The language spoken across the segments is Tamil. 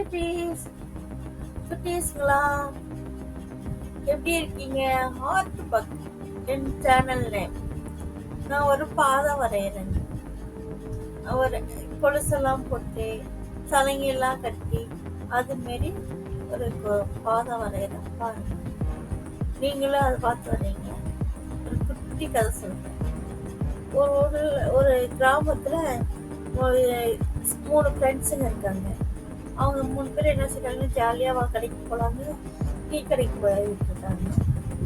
குட்டீஸ் குட்டீஸ்ங்களா, எப்படி இருக்கீங்க? ஹார்ட் பக் என் சேனல் நேம். நான் ஒரு பாதை வரைகிறேன். ஒரு கொலுசெல்லாம் போட்டு சலங்கையெல்லாம் கட்டி அது மாரி ஒரு பாதை வரைகிறேன். பாருங்க, நீங்களும் அதை பார்த்து வரைங்க. ஒரு குட்டி கதை சொல்கிறேன். ஒரு ஒரு கிராமத்தில் ஒரு 3 ஃப்ரெண்ட்ஸுங்க இருக்காங்க. அவங்க 3 பேர் என்ன செய்றாங்க, ஜாலியாக கடைக்கு போகலான்னு டீ கடைக்கு போயிட்டு இருக்காங்க.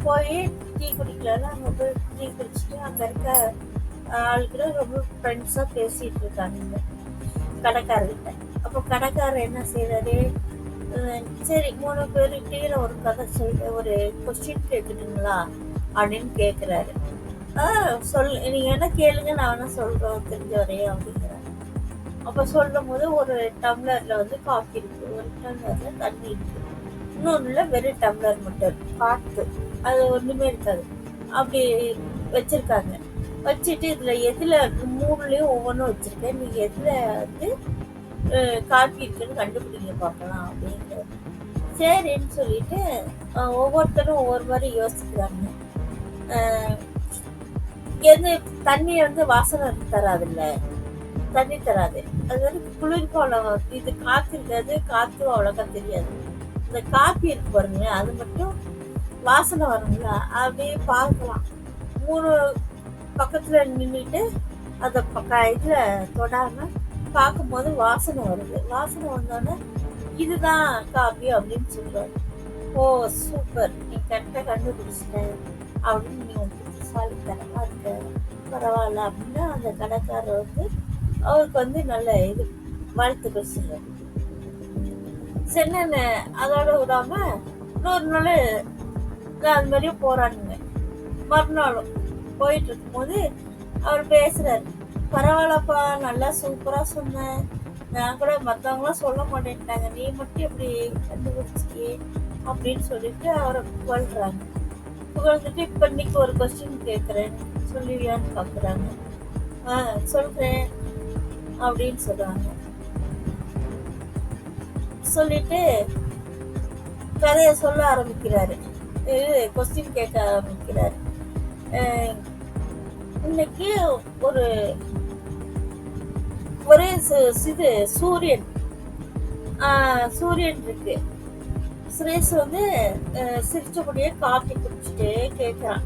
போய் டீ குடிக்கலான்னு அங்கே போய் டீ குடிச்சிட்டு அங்கே இருக்க ஆளுக்கிட்ட ரொம்ப ஃப்ரெண்ட்ஸாக பேசிகிட்டு இருக்காங்க கடைக்காரர்கிட்ட. அப்போ கடைக்காரர் என்ன செய்கிறாரு, சரி 3 பேருக்கிட்டே ஒரு கதை சொல்லிட்டு ஒரு கொஸ்டின் கேட்குறீங்களா அப்படின்னு கேட்குறாரு. நீங்கள் என்ன கேளுங்க, நான் வேணா சொல்கிறோம் தெரிஞ்ச வரையும் அப்படிங்கிறாரு. அப்போ சொல்லும் போது ஒரு டம்ளரில் வந்து காஃபி இருக்கு, ஒரு டம்ளரில் தண்ணி இருக்கு, இன்னொன்றுல வெறும் டம்ளர் மட்டும் இருக்கு, காற்று அது ஒன்றுமே இருக்காது. அப்படி வச்சிருக்காங்க. வச்சுட்டு இதில் எதில் 3லேயும் ஒவ்வொன்றும் வச்சுருக்கேன், நீங்கள் எதில் வந்து காஃபி இருக்குன்னு கண்டுபிடிங்க பார்க்கலாம் அப்படிங்கிறது. சரின்னு சொல்லிட்டு ஒவ்வொருத்தரும் ஒவ்வொரு மாதிரி யோசிக்கிறாங்க. எது தண்ணியை வந்து வாசனை தராதுல்ல, தண்ணி தராது. அது வந்து குளிர்காலம், இது காற்று இருக்காது, காற்று அவ்வளோக்கா தெரியாது. இந்த காப்பி இருக்கு பாருங்க, அது மட்டும் வாசனை வரும்ல, அப்படியே பார்க்கலாம். 3 பக்கத்தில் நின்றுட்டு அதை இதில் தொடாமல் பார்க்கும்போது வாசனை வருது. வாசனை வந்தோடனே இதுதான் காப்பி அப்படின்னு சொல்கிறாரு. ஓ சூப்பர், நீ கரெக்டாக கண்டுபிடிச்சிட்டேன் அப்படின்னு, நீ புத்திசாலித்தனமாக இருக்க, பரவாயில்ல அப்படின்னு அந்த கடைக்காரர் வந்து அவருக்கு வந்து நல்ல இது வாழ்த்துக்கள் சொல்றாரு. சென்னை அதோட விடாம இன்னொரு நாள் அது மாதிரியே போறானுங்க. மறுநாளும் போயிட்டு இருக்கும்போது அவர் பேசுறாரு, பரவாயில்லப்பா, நல்லா சூப்பரா சொன்னேன், நான் கூட மற்றவங்களாம் சொல்ல மாட்டேன்ட்டாங்க, நீ மட்டும் எப்படி கண்டுபிடிச்சியே அப்படின்னு சொல்லிட்டு அவரை புகழ்றாங்க. புகழ்ந்துட்டு இப்போ இன்னைக்கு ஒரு கொஸ்டின் கேட்குறேன், சொல்லுவியான்னு பார்க்குறாங்க. சொல்கிறேன் அப்படின்னு சொல்றாங்க. சொல்லிட்டு கதையை சொல்ல ஆரம்பிக்கிறாரு, கொஸ்டின் கேட்க ஆரம்பிக்கிறாரு. இன்னைக்கு ஒரே சூரியன் இருக்கு. சுரேஷ் வந்து சிரிச்சபடியே காப்பி குடிச்சிட்டு கேட்குறான்,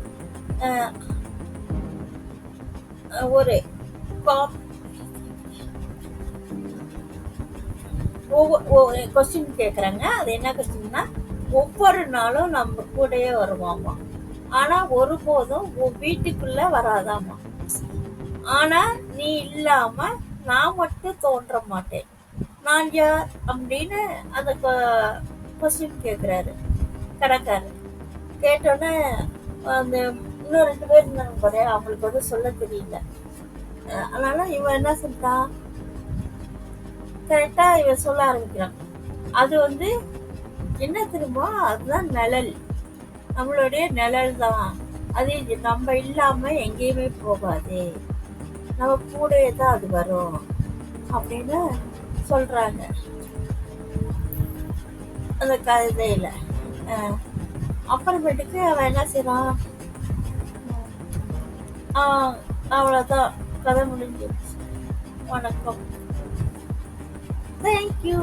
ஒரு கொஸ்டின் கேட்குறாங்க. அது என்ன கொஸ்டின்னா, ஒவ்வொரு நாளும் நம்ம கூடயே வருவாமா, ஆனா ஒருபோதும் வீட்டுக்குள்ள வராதாமா, ஆனா நீ இல்லாம நான் மட்டும் தோன்ற மாட்டேன், நான் யார் அப்படின்னு அந்த கொஸ்டின் கேட்குறாரு கடைக்காரர். கேட்டோன்னே அந்த இன்னும் 2 பேர் இருந்தாங்க போல, அவங்களுக்கு வந்து சொல்ல தெரியல. அதனால இவன் என்ன சொல்றான், கரெக்டா இவன் சொல்ல ஆரம்பிக்கிறான். அது வந்து என்ன தெரியுமா, அதுதான் நிழல், நம்மளுடைய நிழல் தான் அது. நம்ம இல்லாம எங்கேயுமே போகாது, நம்ம கூடயே தான் அது வரும் அப்படின்னு சொல்றாங்க அந்த கதையில. அப்புறமேட்டுக்கு அவன் என்ன செய்யறான், அவ்வளோதான், கதை முடிஞ்சிருச்சு. வணக்கம். Thank you.